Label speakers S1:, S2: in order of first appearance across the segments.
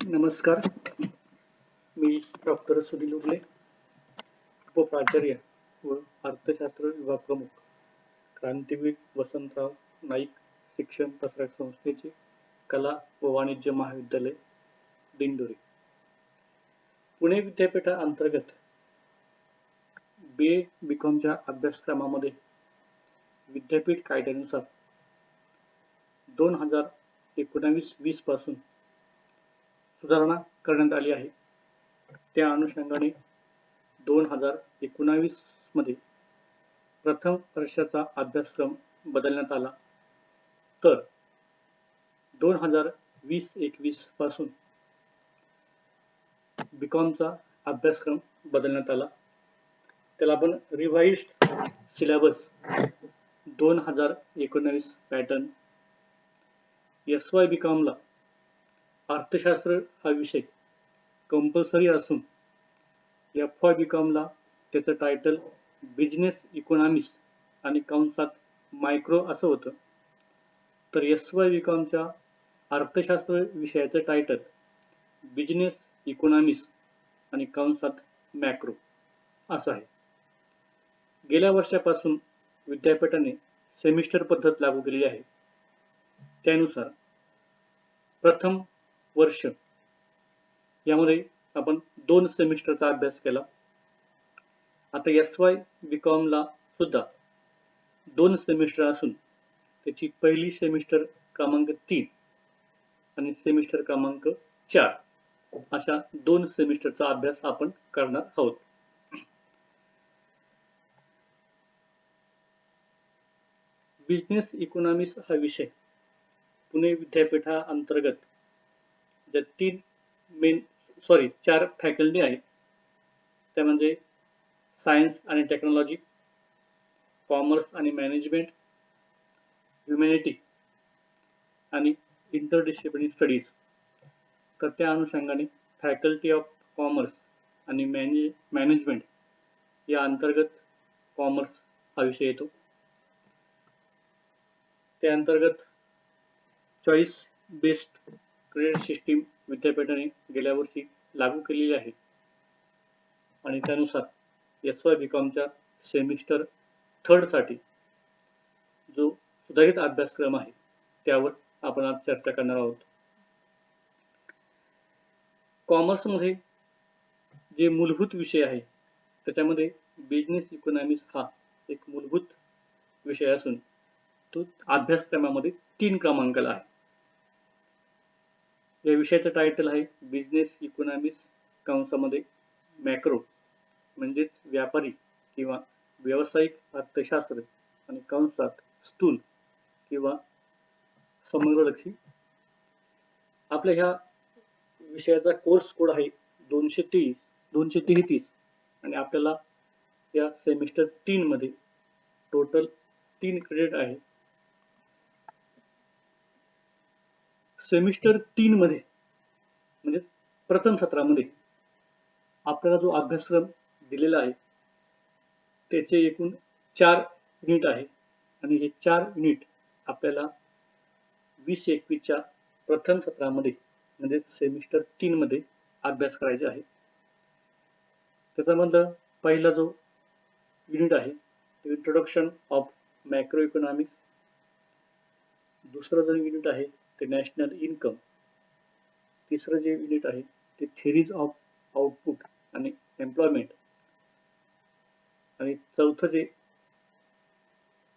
S1: नमस्कार. मी डॉक्टर सुनील उगले, उपप्राचार्य व अर्थशास्त्र विभाग प्रमुख, क्रांतीवीर वसंतराव नाईक शिक्षण प्रसारक संस्थेचे कला व वाणिज्य महाविद्यालय, दिंडोरी. पुणे विद्यापीठाअंतर्गत BA BComच्या अभ्यासक्रमामध्ये विद्यापीठ कायद्यानुसार 2019-20 पासून सुधारणा करण्यात आली आहे. त्या अनुषंगाने 2019 मध्ये प्रथम वर्षाचा अभ्यासक्रम बदलण्यात आला, तर 2020-21 पासून BComचा अभ्यासक्रम बदलण्यात आला. त्याला आपण रिवाइज्ड सिलेबस 2019 पॅटर्न. SY BComला अर्थशास्त्र हा विषय कंपल्सरी असून FY BComला त्याचं टायटल बिझनेस इकॉनॉमिक्स आणि कंसात मायक्रो असं होतं, तर SY BComच्या अर्थशास्त्र विषयाचं टायटल बिझनेस इकॉनॉमिक्स आणि कंसात मॅक्रो असं आहे. गेल्या वर्षापासून विद्यापीठाने सेमिस्टर पद्धत लागू केली आहे. त्यानुसार प्रथम वर्ष यामध्ये आपण 2 सेमिस्टरचा अभ्यास केला. आता SY BComला सुद्धा 2 सेमिस्टर असून त्याची पहिली सेमिस्टर क्रमांक 3 आणि सेमिस्टर क्रमांक 4 अशा 2 सेमिस्टरचा अभ्यास आपण करणार आहोत. बिझनेस इकॉनॉमिक्स हा विषय पुणे विद्यापीठाअंतर्गत ज्या 4 फॅकल्टी आहेत, त्या म्हणजे सायन्स आणि टेक्नॉलॉजी, कॉमर्स आणि मॅनेजमेंट, ह्युमॅनिटी आणि इंटरडिसिप्लिनरी स्टडीज. तर त्या अनुषंगाने फॅकल्टी ऑफ कॉमर्स आणि मॅनेजमेंट या अंतर्गत कॉमर्स हा विषय येतो. त्या अंतर्गत चॉईस बेस्ड क्रेडिट सिस्टीम विद्यापीठाने गेल्या वर्षी लागू केलेली आहे आणि त्यानुसार SY BComच्या सेमिस्टर 3 साठी जो सुधारित अभ्यासक्रम आहे त्यावर आपण आज चर्चा करणार आहोत. कॉमर्समध्ये जे मूलभूत विषय आहे त्याच्यामध्ये बिझनेस इकॉनॉमिक्स हा एक मूलभूत विषय असून तो अभ्यासक्रमामध्ये 3 क्रमांकाला आहे. या विषयाचं टायटल आहे बिझनेस इकॉनॉमिक्स कंसामध्ये मॅक्रो म्हणजेच व्यापारी किंवा व्यावसायिक अर्थशास्त्र आणि कंसात स्थूल किंवा समग्रलक्षी. आपल्या ह्या विषयाचा कोर्स कोड आहे 233 आणि आपल्याला या सेमिस्टर 3 मध्ये टोटल 3 क्रेडिट आहे. सेमिस्टर 3 मध्ये म्हणजे प्रथम सत्रामध्ये आपल्याला जो अभ्यासक्रम दिलेला आहे त्याचे एकूण 4 युनिट आहे आणि हे 4 युनिट आपल्याला 2021च्या प्रथम सत्रामध्ये म्हणजे सेमिस्टर 3 मध्ये अभ्यास करायचा आहे. त्याच्यामधला पहिला जो युनिट आहे इंट्रोडक्शन ऑफ मॅक्रो इकॉनॉमिक्स, दुसरं जो युनिट आहे ते नॅशनल इन्कम, तिसरं जे युनिट आहे ते थिअरीज ऑफ आउटपुट आणि एम्प्लॉयमेंट आणि चौथं जे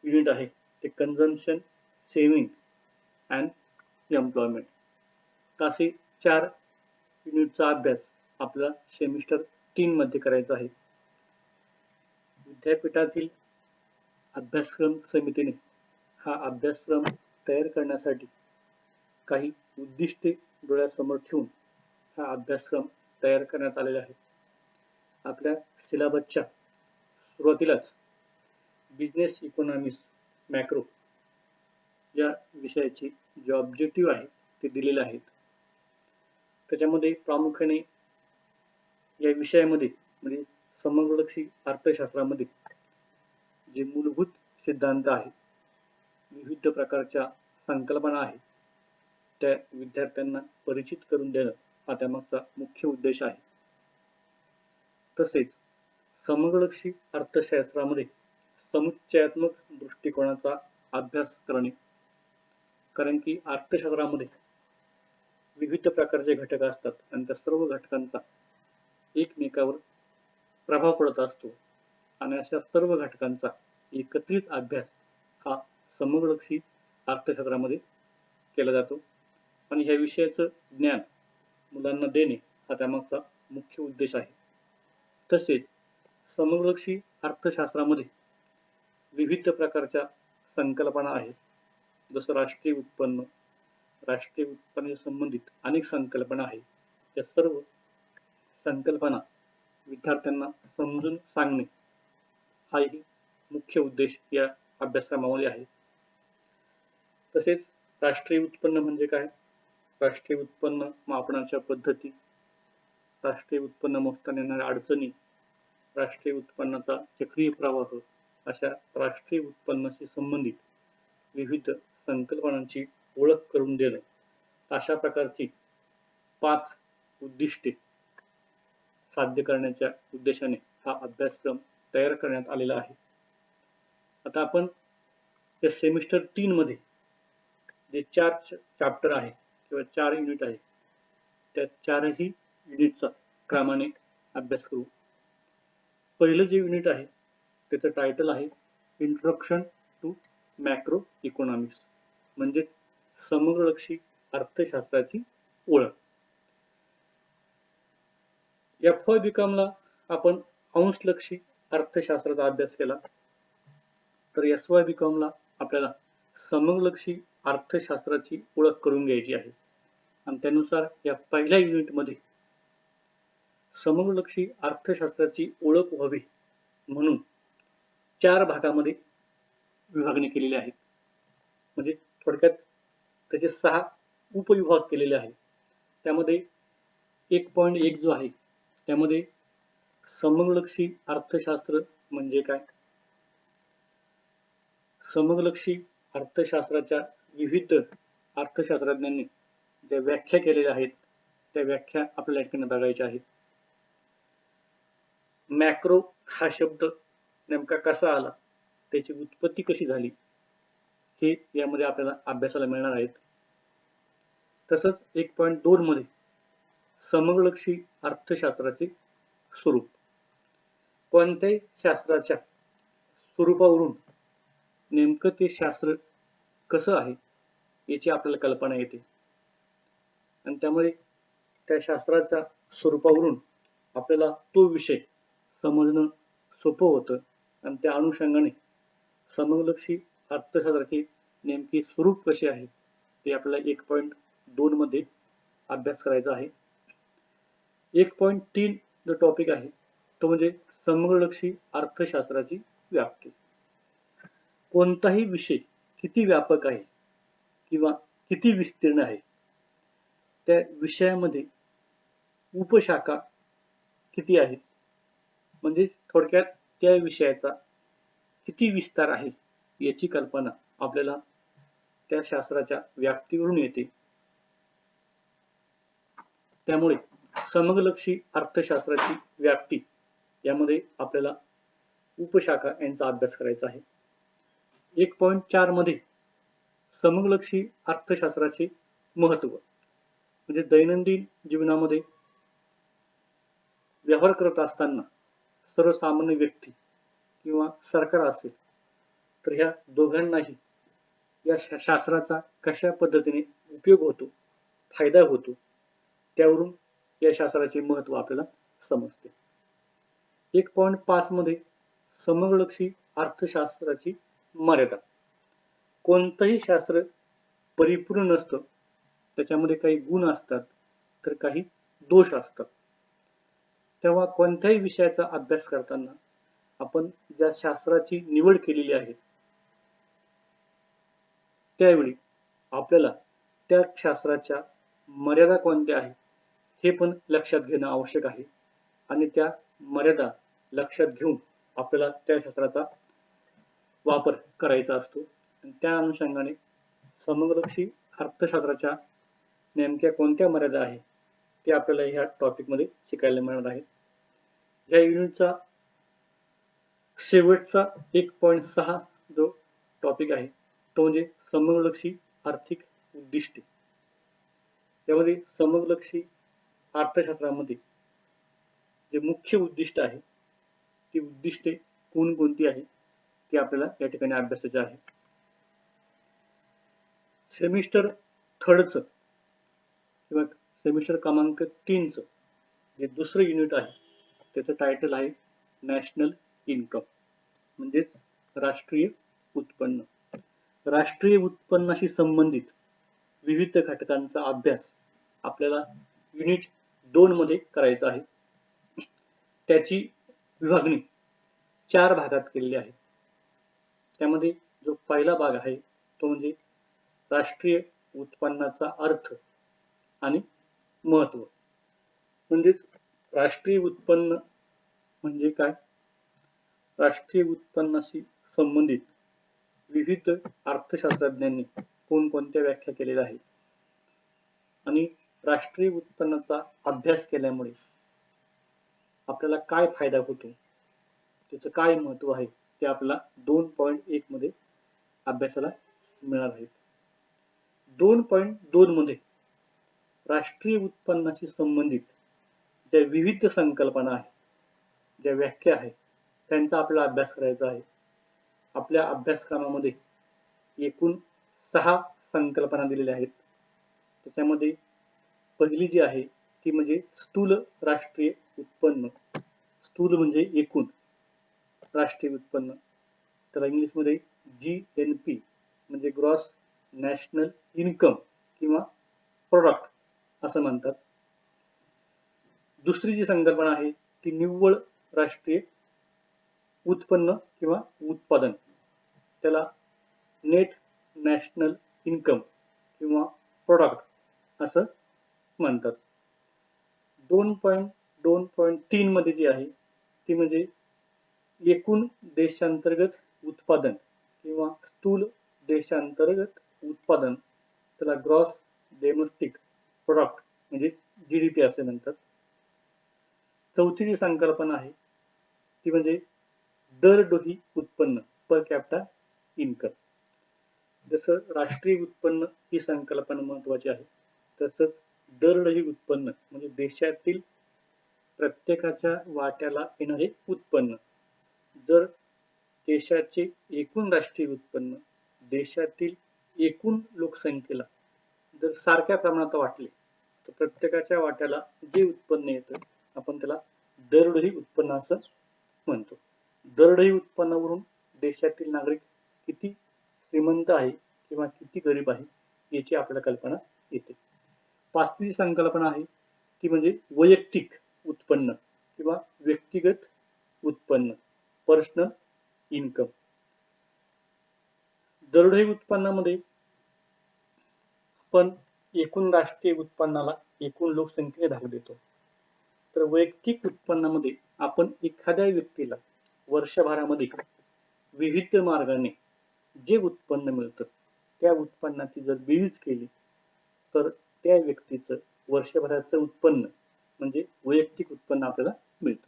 S1: युनिट आहे ते कन्झम्पशन, सेव्हिंग अँड एम्प्लॉयमेंट. असे 4 युनिटचा अभ्यास आपला सेमिस्टर 3 मध्ये करायचा आहे. विद्यापीठातील अभ्यासक्रम समितीने हा अभ्यासक्रम तयार करण्यासाठी काही उद्दिष्टे डोळ्यासमोर ठेवून हा अभ्यासक्रम तयार करण्यात आलेला आहे. आपल्या सिलेबसच्या सुरुवातीलाच बिझनेस इकॉनॉमिक्स मॅक्रो या विषयाची जे ऑब्जेक्टिव्ह आहे ते दिलेले आहेत. त्याच्यामध्ये प्रामुख्याने या विषयामध्ये म्हणजे समग्रलक्षी अर्थशास्त्रामध्ये जे मूलभूत सिद्धांत आहेत, विविध प्रकारच्या संकल्पना आहेत, त्या विद्यार्थ्यांना परिचित करून देणं हा त्यामागचा मुख्य उद्देश आहे. तसेच समग्रलक्षी अर्थशास्त्रामध्ये समुच्चयात्मक दृष्टिकोनाचा अभ्यास करणे, कारण की अर्थशास्त्रामध्ये विविध प्रकारचे घटक असतात आणि त्या सर्व घटकांचा एकमेकावर प्रभाव पडत असतो आणि अशा सर्व घटकांचा एकत्रित अभ्यास हा समग्रलक्षी अर्थशास्त्रामध्ये केला जातो आणि ह्या विषयाचं ज्ञान मुलांना देणे हा त्यामागचा मुख्य उद्देश आहे. तसेच समग्रलक्षी अर्थशास्त्रामध्ये विविध प्रकारच्या संकल्पना आहेत, जसं राष्ट्रीय उत्पन्न संबंधित अनेक संकल्पना आहेत. त्या सर्व संकल्पना विद्यार्थ्यांना समजून सांगणे हाही मुख्य उद्देश या अभ्यासक्रमामध्ये आहे. तसेच राष्ट्रीय उत्पन्न म्हणजे काय, राष्ट्रीय उत्पन्न मापनाच्या पद्धती, राष्ट्रीय उत्पन्न मोजताना येणाऱ्या अडचणी, राष्ट्रीय उत्पन्नाचा चक्रीय प्रवाह, अशा राष्ट्रीय उत्पन्नाशी संबंधित विविध संकल्पनांची ओळख करून देणे, अशा प्रकारची 5 उद्दिष्टे साध्य करण्याच्या उद्देशाने हा अभ्यासक्रम तयार करण्यात आलेला आहे. आता आपण या सेमिस्टर 3 मध्ये जे 4 चॅप्टर आहे किंवा 4 युनिट आहे, त्या 4ही युनिटचा क्रमाने अभ्यास करू. पहिलं जे युनिट आहे त्याचं टायटल आहे इंट्रोडक्शन टू मॅक्रो इकॉनॉमिक्स, म्हणजे समग्रलक्षी अर्थशास्त्राची ओळख. FY ला आपण अंशलक्षी अर्थशास्त्राचा अभ्यास केला, तर SY ला आपल्याला समग्रलक्षी अर्थशास्त्राची ओळख करून घ्यायची आहे आणि त्यानुसार या पहिल्या युनिटमध्ये समग्रलक्षी अर्थशास्त्राची ओळख व्हावी म्हणून 4 भागामध्ये विभागणी केलेली आहे. म्हणजे थोडक्यात त्याचे 6 उपविभाग केलेले आहेत. त्यामध्ये 1.1 जो आहे त्यामध्ये समग्रलक्षी अर्थशास्त्र म्हणजे काय, समग्रलक्षी अर्थशास्त्राच्या विविध अर्थशास्त्रज्ञांनी ज्या व्याख्या केलेल्या आहेत त्या व्याख्या आपल्याला या ठिकाणी बघायच्या आहेत. मॅक्रो हा शब्द नेमका कसा आला, त्याची उत्पत्ती कशी झाली, हे यामध्ये आपल्याला अभ्यासाला मिळणार आहेत. तसंच 1.2 मध्ये समग्रलक्षी अर्थशास्त्राचे स्वरूप, कोणत्याही शास्त्राच्या स्वरूपावरून नेमकं ते शास्त्र कसं आहे याची आपल्याला कल्पना येते आणि त्यामुळे त्या शास्त्राच्या स्वरूपावरून आपल्याला तो विषय समजणं सोपं होतं आणि त्या अनुषंगाने समग्रलक्षी अर्थशास्त्राचे नेमके स्वरूप कसे आहे ते आपल्याला 1.2 मध्ये अभ्यास करायचा आहे. 1.3 जो टॉपिक आहे तो म्हणजे समग्रलक्षी अर्थशास्त्राची व्याप्ती. कोणताही विषय किती व्यापक आहे किंवा किती विस्तीर्ण आहे, त्या विषयामध्ये उपशाखा किती आहेत, म्हणजे थोडक्यात त्या विषयाचा किती विस्तार आहे याची कल्पना आपल्याला त्या शास्त्राच्या व्याप्तीवरून येते. त्यामुळे समग्रलक्षी अर्थशास्त्राची व्याप्ती यामध्ये आपल्याला उपशाखा यांचा अभ्यास करायचा आहे. 1.4 मध्ये समग्रलक्षी अर्थशास्त्राचे महत्त्व, म्हणजे दैनंदिन जीवनामध्ये व्यवहार करत असताना सर्वसामान्य व्यक्ती किंवा सरकार असेल तर ह्या दोघांनाही या शास्त्राचा कशा पद्धतीने उपयोग होतो, फायदा होतो, त्यावरून या शास्त्राचे महत्त्व आपल्याला समजते. 1.5 मध्ये समग्रलक्षी अर्थशास्त्राची मर्यादा, कोणतंही शास्त्र परिपूर्ण नसतं, त्याच्यामध्ये काही गुण असतात तर काही दोष असतात. तेव्हा कोणत्याही विषयाचा अभ्यास करताना आपण ज्या शास्त्राची निवड केलेली आहे त्यावेळी आपल्याला त्या शास्त्राच्या मर्यादा कोणत्या आहेत हे पण लक्षात घेणं आवश्यक आहे आणि त्या मर्यादा लक्षात घेऊन आपल्याला त्या शास्त्राचा वापर करायचा असतो. आणि त्या अनुषंगाने समग्रलक्षी अर्थशास्त्राच्या नेमक्या कोणत्या मर्यादा आहेत ते आपल्याला ह्या टॉपिक मध्ये शिकायला मिळणार आहे. या युनिटचा शेवटचा 1.6 जो टॉपिक आहे तो म्हणजे समग्रलक्षी आर्थिक उद्दिष्टे. त्यामध्ये समग्रलक्षी अर्थशास्त्रामध्ये जे मुख्य उद्दिष्ट आहे ती उद्दिष्टे कोणकोणती आहे ती आपल्याला या ठिकाणी अभ्यासायचे आहे. सेमिस्टर थर्डचं किंवा सेमिस्टर क्रमांक 3चं जे दुसरं युनिट आहे त्याचं टायटल आहे नॅशनल इन्कम म्हणजेच राष्ट्रीय उत्पन्न. राष्ट्रीय उत्पन्नाशी संबंधित विविध घटकांचा अभ्यास आपल्याला युनिट 2 मध्ये करायचा आहे. त्याची विभागणी 4 भागात केलेली आहे. त्यामध्ये जो पहिला भाग आहे तो म्हणजे राष्ट्रीय उत्पन्नाचा अर्थ आणि महत्व. म्हणजेच राष्ट्रीय उत्पन्न म्हणजे काय, राष्ट्रीय उत्पन्नाशी संबंधित विविध अर्थशास्त्रज्ञांनी कोणकोणत्या व्याख्या केलेल्या आहेत आणि राष्ट्रीय उत्पन्नाचा अभ्यास केल्यामुळे आपल्याला काय फायदा होतो, त्याचं काय महत्व आहे ते आपल्याला 2.1 मध्ये अभ्यासाला मिळणार आहे. 2.2 मध्ये राष्ट्रीय उत्पन्नाशी संबंधित ज्या विविध संकल्पना आहेत, ज्या व्याख्या आहेत, त्यांचा आपल्याला अभ्यास करायचा आहे. आपल्या अभ्यासक्रमामध्ये एकूण 6 संकल्पना दिलेल्या आहेत. त्याच्यामध्ये पहिली जी आहे ती म्हणजे स्थूल राष्ट्रीय उत्पन्न. स्थूल म्हणजे एकूण राष्ट्रीय उत्पन्न, त्याला इंग्लिशमध्ये GNP म्हणजे ग्रॉस नॅशनल इन्कम किंवा प्रोडक्ट असं म्हणतात. दुसरी जी संकल्पना आहे ती निव्वळ राष्ट्रीय उत्पन्न किंवा उत्पादन, त्याला नेट नॅशनल इन्कम किंवा प्रोडक्ट असं म्हणतात. 2.2.3 मध्ये जी आहे ती म्हणजे एकूण देशांतर्गत उत्पादन किंवा स्थूल देशांतर्गत उत्पादन, त्याला ग्रॉस डोमेस्टिक प्रोडक्ट म्हणजे GDP असे म्हणतात. चौथी जी संकल्पना आहे ती म्हणजे दरडोई उत्पन्न पर कॅपिटा इन्कम. जसं राष्ट्रीय उत्पन्न ही संकल्पना महत्वाची आहे तसंच दरडोई उत्पन्न म्हणजे देशातील प्रत्येकाच्या वाट्याला येणारे उत्पन्न. जर देशाचे एकूण राष्ट्रीय उत्पन्न देशातील एकूण लोकसंख्येला जर सारख्या प्रमाणात वाटले तर प्रत्येकाच्या वाट्याला जे उत्पन्न येतं आपण त्याला दरडोई उत्पन्न असं म्हणतो. दरडोई उत्पन्नावरून देशातील नागरिक किती श्रीमंत आहे किंवा किती गरीब आहे याची आपल्याला कल्पना येते. पाचवी संकल्पना आहे ती म्हणजे वैयक्तिक उत्पन्न किंवा व्यक्तिगत उत्पन्न, पर्सनल इन्कम. दरडोई उत्पन्नामध्ये आपण एकूण राष्ट्रीय उत्पन्नाला एकूण लोकसंख्येने भाग देतो. तर वैयक्तिक उत्पन्नामध्ये आपण एखाद्या व्यक्तीला वर्षभरामध्ये विविध मार्गाने जे उत्पन्न मिळतं त्या उत्पन्नाची जर बेरीज केली तर त्या व्यक्तीचं वर्षभराचं उत्पन्न म्हणजे वैयक्तिक उत्पन्न आपल्याला मिळतं.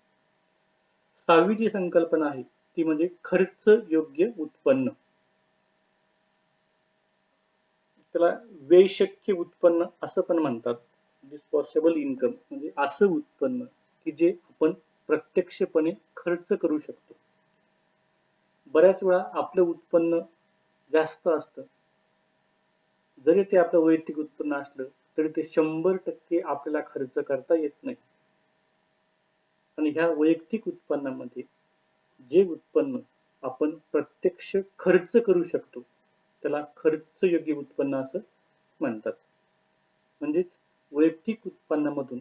S1: सहावी जी संकल्पना आहे ती म्हणजे खर्च योग्य उत्पन्न, त्याला व्ययशक्य उत्पन्न असं पण म्हणतात. डिस्पोजेबल इन्कम म्हणजे असं उत्पन्न की जे आपण प्रत्यक्षपणे खर्च करू शकतो. बऱ्याच वेळा आपलं उत्पन्न जास्त असतं, जरी ते आपलं वैयक्तिक उत्पन्न असलं तरी ते 100% आपल्याला खर्च करता येत नाही. आणि ह्या वैयक्तिक उत्पन्नामध्ये जे उत्पन्न आपण प्रत्यक्ष खर्च करू शकतो त्याला खर्च योग्य उत्पन्न असं म्हणतात. म्हणजेच वैयक्तिक उत्पन्नामधून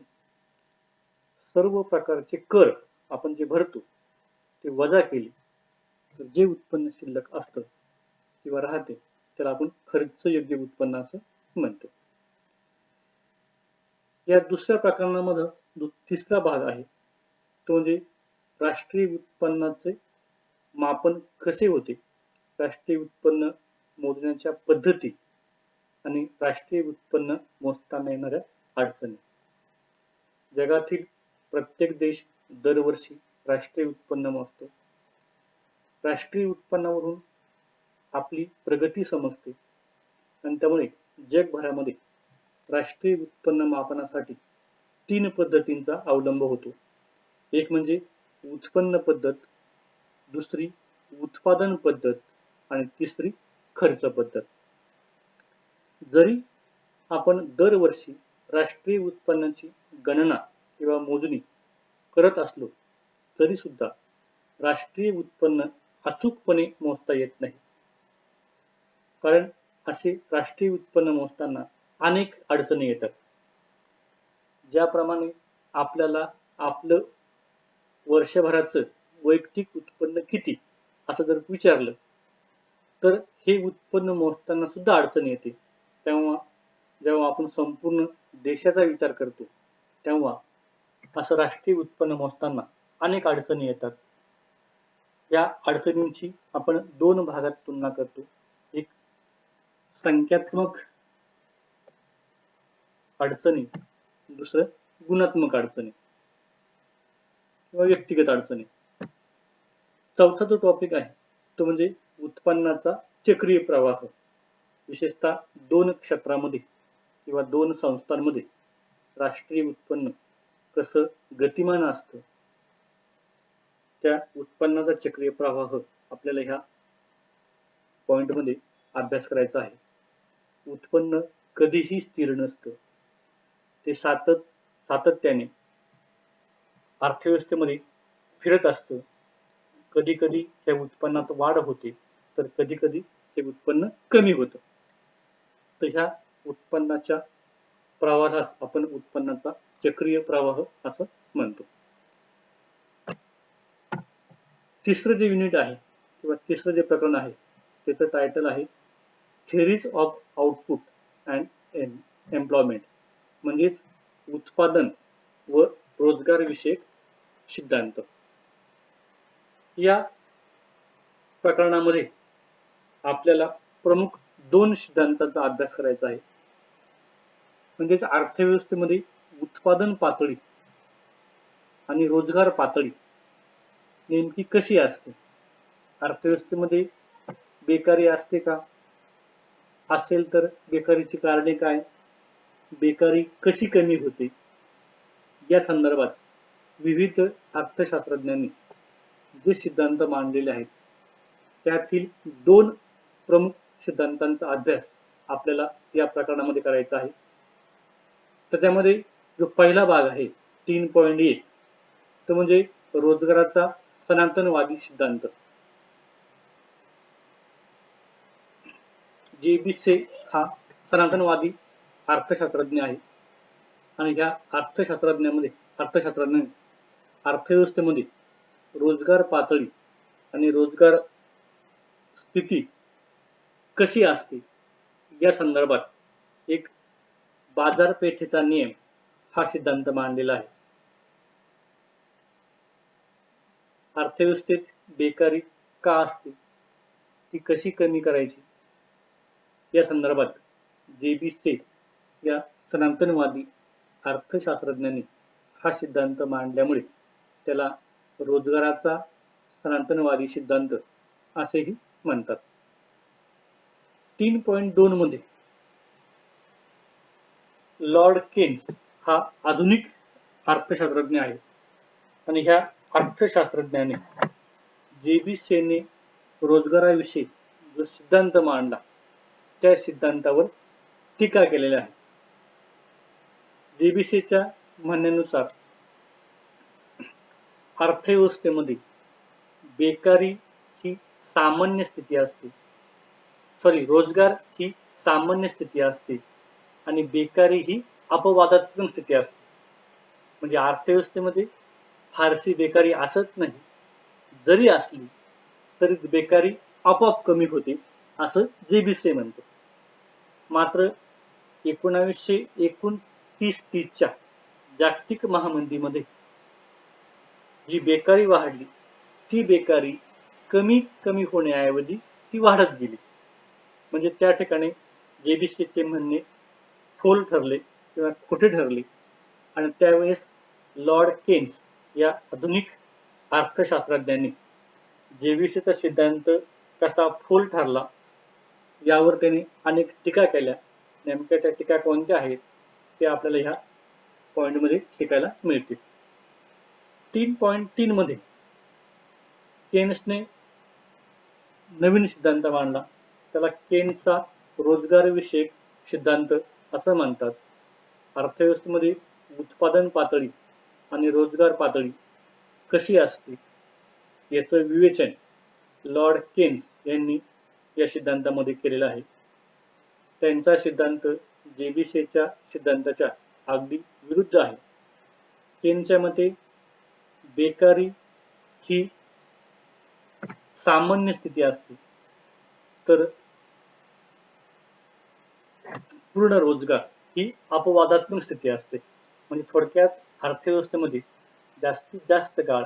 S1: सर्व प्रकारचे कर आपण जे भरतो ते वजा केले तर जे उत्पन्न शिल्लक असतं किंवा राहते त्याला आपण खर्च योग्य उत्पन्न असं म्हणतो. या दुसऱ्या प्रकरणामध्ये जो तिसरा भाग आहे तो म्हणजे राष्ट्रीय उत्पन्नाचे मापन कसे होते, राष्ट्रीय उत्पन्न मोजण्याच्या पद्धती आणि राष्ट्रीय उत्पन्न मोजताना येणाऱ्या अडचणी. जगातील प्रत्येक देश दरवर्षी राष्ट्रीय उत्पन्न मोजतो. राष्ट्रीय उत्पन्नावरून आपली प्रगती समजते आणि त्यामुळे जगभरामध्ये राष्ट्रीय उत्पन्न मापनासाठी 3 पद्धतींचा अवलंब होतो. एक म्हणजे उत्पन्न पद्धत, दुसरी उत्पादन पद्धत आणि तिसरी खर्च पद्धत. जरी आपण दरवर्षी राष्ट्रीय उत्पन्नाची गणना किंवा मोजणी करत असलो तरी सुद्धा राष्ट्रीय उत्पन्न अचूकपणे मोजता येत नाही. कारण असे राष्ट्रीय उत्पन्न मोजताना अनेक अडचणी येतात. ज्याप्रमाणे आपल्याला आपलं वर्षभराचं वैयक्तिक उत्पन्न किती असं जर विचारलं तर हे उत्पन्न मोजताना सुद्धा अडचण येते. जेव्हा आपण संपूर्ण देशाचा विचार करतो तेव्हा असं राष्ट्रीय उत्पन्न मोजताना अनेक अडचणी येतात. या अडचणींची आपण 2 भागात तुलना करतो. एक संख्यात्मक अडचणी, दुसरं गुणात्मक अडचणी किंवा व्यक्तिगत अडचणी. चौथा जो टॉपिक आहे तो म्हणजे उत्पन्नाचा चक्रीय प्रवाह. विशेषतः 2 क्षेत्रामध्ये किंवा 2 संस्थांमध्ये राष्ट्रीय उत्पन्न कसं गतिमान असतं त्या उत्पन्नाचा चक्रीय प्रवाह आपल्याला ह्या पॉइंटमध्ये अभ्यास करायचा आहे. उत्पन्न कधीही स्थिर नसतं. ते सातत्याने अर्थव्यवस्थेमध्ये फिरत असतं. कधी कधी त्या उत्पन्नात वाढ होते तर कधी कधी हे उत्पन्न कमी होतं. तर ह्या उत्पन्नाच्या प्रवाहात आपण उत्पन्नाचा चक्रीय प्रवाह असं म्हणतो. तिसरं जे युनिट आहे किंवा तिसरं जे प्रकरण आहे त्याचं टायटल आहे theories of output and employment, म्हणजेच उत्पादन व रोजगार विषयक सिद्धांत. या प्रकरणामध्ये आपल्याला प्रमुख 2 सिद्धांतांचा अभ्यास करायचा आहे. म्हणजेच अर्थव्यवस्थेमध्ये उत्पादन पातळी आणि रोजगार पातळी नेमकी कशी असते. अर्थव्यवस्थेमध्ये बेकारी असते का? असेल तर बेकारीची कारणे काय? बेकारी कशी कमी होते? या संदर्भात विविध अर्थशास्त्रज्ञांनी जे सिद्धांत मांडलेले आहेत त्यातील 2 प्रमुख सिद्धांतांचा अभ्यास आपल्याला या प्रकरणामध्ये करायचा आहे. तर त्यामध्ये जो पहिला भाग आहे 3.1 तो म्हणजे रोजगाराचा सनातनवादी सिद्धांत. जे.बी. से हा सनातनवादी अर्थशास्त्रज्ञ आहे आणि ह्या अर्थशास्त्राने अर्थव्यवस्थेमध्ये रोजगार पातळी आणि रोजगार स्थिती कशी असते या संदर्भात एक बाजारपेठेचा नियम हा सिद्धांत मांडलेला आहे. अर्थव्यवस्थेत बेकारी का असते, ती कशी कमी करायची या संदर्भात जे.बी. से या सनातनवादी अर्थशास्त्रज्ञांनी हा सिद्धांत मांडल्यामुळे त्याला रोजगाराचा सनातनवादी सिद्धांत असेही म्हणतात. 3.2 मध्ये लॉर्ड केन्स हा आधुनिक अर्थशास्त्रज्ञ आहे आणि ह्या अर्थशास्त्रज्ञाने जे.बी. सेने रोजगाराविषयी जो सिद्धांत मांडला त्या सिद्धांतावर टीका केलेली आहे. जे.बी. सेच्या म्हणण्यानुसार अर्थव्यवस्थेमध्ये बेकारी ही सामान्य स्थिती असते. रोजगार ही सामान्य स्थिती असते आणि बेकारी ही अपवादात्मक स्थिती असते. म्हणजे अर्थव्यवस्थेमध्ये फारशी बेकारी असत नाही, जरी असली तरी बेकारी आपोआप कमी होते असं जे.बी. से म्हणतो. मात्र 1929-30च्या जागतिक महामंदीमध्ये जी बेकारी वाढली ती बेकारी कमी होण्याऐवजी ती वाढत गेली. म्हणजे त्या ठिकाणी जे.बी. सेचे म्हणणे फोल ठरले किंवा खोटे ठरले आणि त्यावेळेस लॉर्ड केन्स या आधुनिक अर्थशास्त्रज्ञांनी जेविसीचा सिद्धांत कसा फोल ठरला यावर त्यांनी अनेक टीका केल्या. नेमक्या त्या टीका कोणत्या आहेत ते आपल्याला ह्या पॉइंट मध्ये शिकायला मिळतील. 3.3 मध्ये केन्सने नवीन सिद्धांत मांडला. त्याला केन्सचा रोजगार विषयक सिद्धांत असं म्हणतात. अर्थव्यवस्थेमध्ये उत्पादन पातळी आणि रोजगार पातळी कशी असते याचं विवेचन लॉर्ड केन्स यांनी या सिद्धांतामध्ये केलेलं आहे. त्यांचा सिद्धांत जेबीसीच्या सिद्धांताच्या अगदी विरुद्ध आहे. केन्सच्या मते बेकारी ही सामान्य स्थिती असते, तर पूर्ण रोजगार ही अपवादात्मक स्थिती असते. म्हणजे थोडक्यात अर्थव्यवस्थेमध्ये जास्तीत जास्त काळ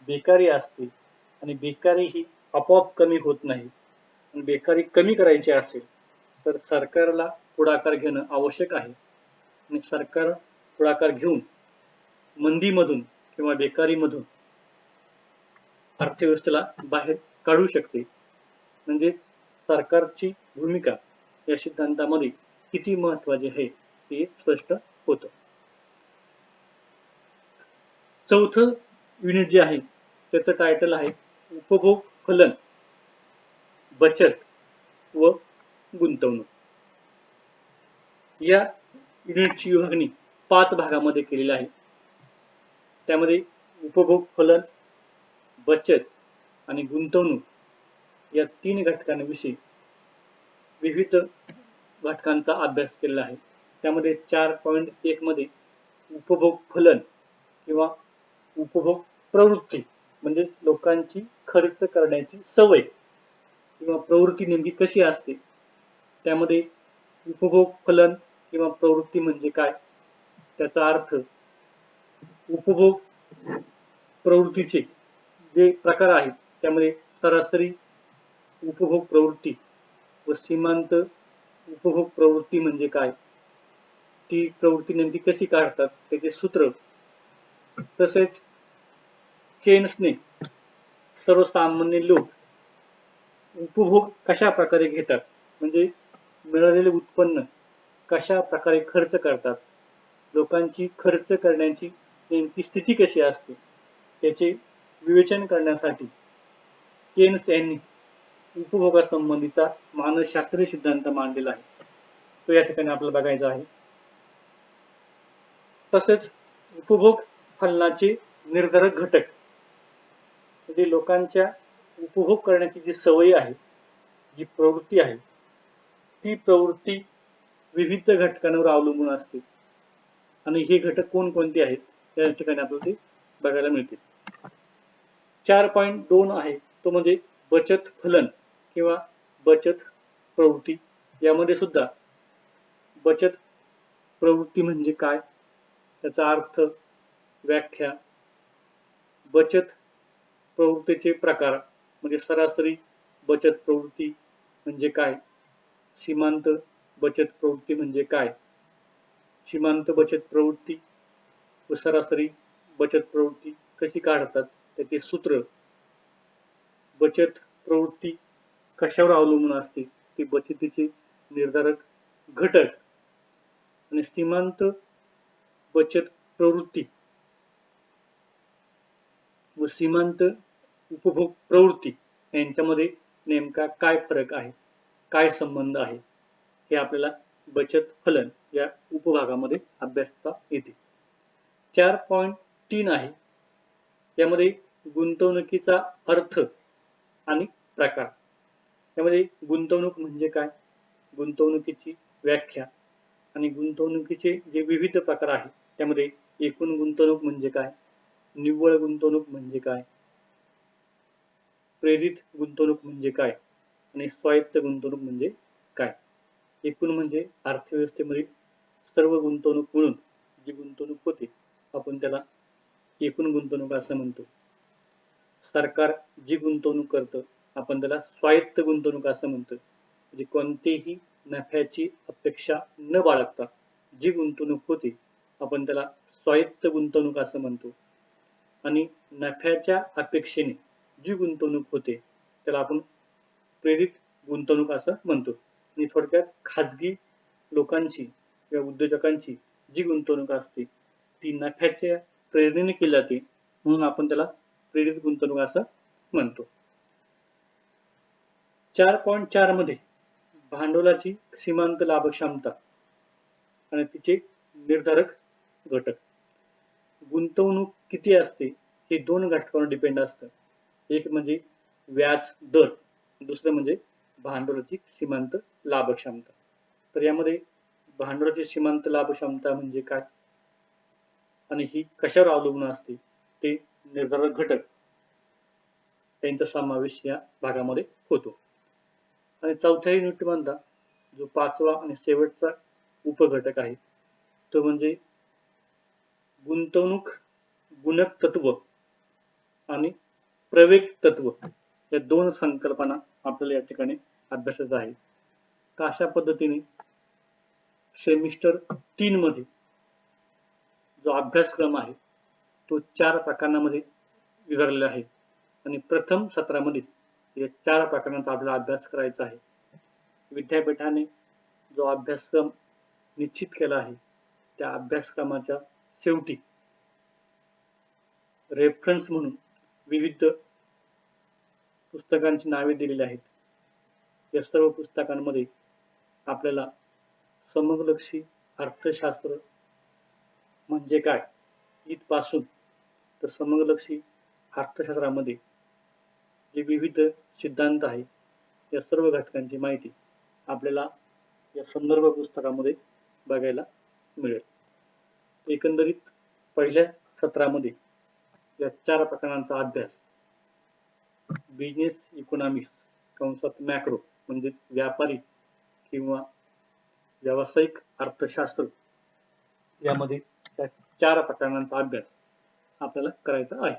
S1: बेकारी असते आणि बेकारी ही आपोआप कमी होत नाही. आणि बेकारी कमी करायची असेल तर सरकारला पुढाकार घेणं आवश्यक आहे आणि सरकार पुढाकार घेऊन मंदीमधून किंवा बेकारीमधून अर्थव्यवस्थेला बाहेर काढू शकते. म्हणजे सरकारची भूमिका या सिद्धांतामध्ये किती महत्वाची आहे हे स्पष्ट होतं. चौथं युनिट जे आहे त्याचं टायटल आहे उपभोग फलन, बचत व गुंतवणूक. या युनिटची विभागणी 5 भागामध्ये केलेली आहे. त्यामध्ये उपभोग फलन, बचत आणि गुंतवणूक या 3 घटकांविषयी विविध घटकांचा अभ्यास केलेला आहे. त्यामध्ये 4.1 मध्ये उपभोग फलन किंवा उपभोग प्रवृत्ती म्हणजे लोकांची खर्च करण्याची सवय किंवा प्रवृत्ती नेमकी कशी असते. त्यामध्ये उपभोग फलन किंवा प्रवृत्ती म्हणजे काय, त्याचा अर्थ, उपभोग प्रवृत्तीचे जे प्रकार आहेत त्यामध्ये सरासरी उपभोग प्रवृत्ती व सीमांत उपभोग प्रवृत्ती म्हणजे काय, ती प्रवृत्ती नेमकी कशी काढतात त्याचे सूत्र, तसेच केन्सने सर्वसामान्य लोक उपभोग कशा प्रकारे घेतात म्हणजे मिळालेले उत्पन्न कशा प्रकारे खर्च करतात, लोकांची खर्च करण्याची नेमकी स्थिती कशी असते त्याचे विवेचन करण्यासाठी केन्स यांनी उपभोगासंबंधीचा मानसशास्त्रीय सिद्धांत मांडलेला आहे. तो या ठिकाणी आपल्याला बघायचा आहे. तसेच उपभोग फलनाचे निर्धारक घटक म्हणजे लोकांच्या उपभोग करण्याची जी सवय आहे, जी प्रवृत्ती आहे, ती प्रवृत्ती विविध घटकांवर अवलंबून असते आणि हे घटक कोणकोणते आहेत या ठिकाणी आपल्याला ते बघायला मिळतील. 4.2 आहे तो म्हणजे बचत फलन किंवा बचत प्रवृत्ती. यामध्ये सुद्धा बचत प्रवृत्ती म्हणजे काय, त्याचा अर्थ, व्याख्या, बचत प्रवृत्तीचे प्रकार म्हणजे सरासरी बचत प्रवृत्ती म्हणजे काय, सीमांत बचत प्रवृत्ती म्हणजे काय, सीमांत बचत प्रवृत्ती व सरासरी बचत प्रवृत्ती कशी काढतात त्याचे सूत्र, बचत प्रवृत्ती कशावर अवलंबून असते ती बचतीचे निर्धारक घटक आणि सीमांत बचत प्रवृत्ती व सीमांत उपभोग प्रवृत्ती यांच्यामध्ये नेमका काय फरक आहे, काय संबंध आहे हे आपल्याला बचत फलन या उपभागामध्ये अभ्यासता येते. 4.3 आहे यामध्ये गुंतवणुकीचा अर्थ आणि प्रकार. त्यामध्ये गुंतवणूक म्हणजे काय, गुंतवणुकीची व्याख्या आणि गुंतवणुकीचे जे विविध प्रकार आहेत त्यामध्ये एकूण गुंतवणूक म्हणजे काय, निव्वळ गुंतवणूक म्हणजे काय, प्रेरित गुंतवणूक म्हणजे काय आणि स्वायत्त गुंतवणूक म्हणजे काय. एकूण म्हणजे अर्थव्यवस्थेमध्ये सर्व गुंतवणूक मिळून जी गुंतवणूक होते आपण त्याला एकूण गुंतवणूक असं म्हणतो. सरकार जी गुंतवणूक करतं आपण त्याला स्वायत्त गुंतवणूक असं म्हणतो. म्हणजे कोणतेही नफ्याची अपेक्षा न बाळगता जी गुंतवणूक होते आपण त्याला स्वायत्त गुंतवणूक असं म्हणतो. आणि नफ्याच्या अपेक्षेने जी गुंतवणूक होते त्याला आपण प्रेरित गुंतवणूक असं म्हणतो. आणि थोडक्यात खाजगी लोकांची किंवा उद्योजकांची जी गुंतवणूक असते ती नफ्याच्या प्रेरणेने केली जाते, म्हणून आपण त्याला प्रेरित गुंतवणूक असं म्हणतो. 4.4 मध्ये भांडवलाची सीमांत लाभक्षमता आणि तिचे निर्धारक घटक. गुंतवणूक किती असते हे दोन घटकांवर डिपेंड असतं. एक म्हणजे व्याज दर, दुसरं म्हणजे भांडवलाची सीमांत लाभक्षमता. तर यामध्ये भांडवलाची सीमांत लाभक्षमता म्हणजे काय आणि ही कशावर अवलंबून असते ते निर्धारक घटक त्यांचा समावेश या भागामध्ये होतो. आणि चौथ्या युनिट मधला जो पाचवा आणि शेवटचा उपघटक आहे तो म्हणजे गुंतवणूक गुणक तत्व आणि प्रवेग तत्व या दोन संकल्पना आपल्याला या ठिकाणी अभ्यासायच्या आहेत. तर अशा पद्धतीने सेमिस्टर 3 मध्ये जो अभ्यासक्रम आहे तो 4 प्रकारांमध्ये विभागलेला आहे आणि प्रथम सत्रामध्ये या 4 प्रकारांचा आपल्याला अभ्यास करायचा आहे. विद्यापीठाने जो अभ्यासक्रम निश्चित केला आहे त्या अभ्यासक्रमाच्या शेवटी रेफरन्स म्हणून विविध पुस्तकांची नावे दिलेली आहेत. या सर्व पुस्तकांमध्ये आपल्याला समग्रलक्षी अर्थशास्त्र म्हणजे काय इथपासून तर समग्रलक्षी अर्थशास्त्रामध्ये जे विविध सिद्धांत आहेत या सर्व घटकांची माहिती आपल्याला या संदर्भ पुस्तकामध्ये बघायला मिळेल. एकंदरीत पहिल्या सत्रामध्ये या 4 प्रकारांचा अभ्यास बिझनेस इकॉनॉमिक्स कंसात मॅक्रो म्हणजे व्यापारी किंवा व्यावसायिक अर्थशास्त्र यामध्ये त्या 4 प्रकारांचा अभ्यास आपल्याला करायचा आहे.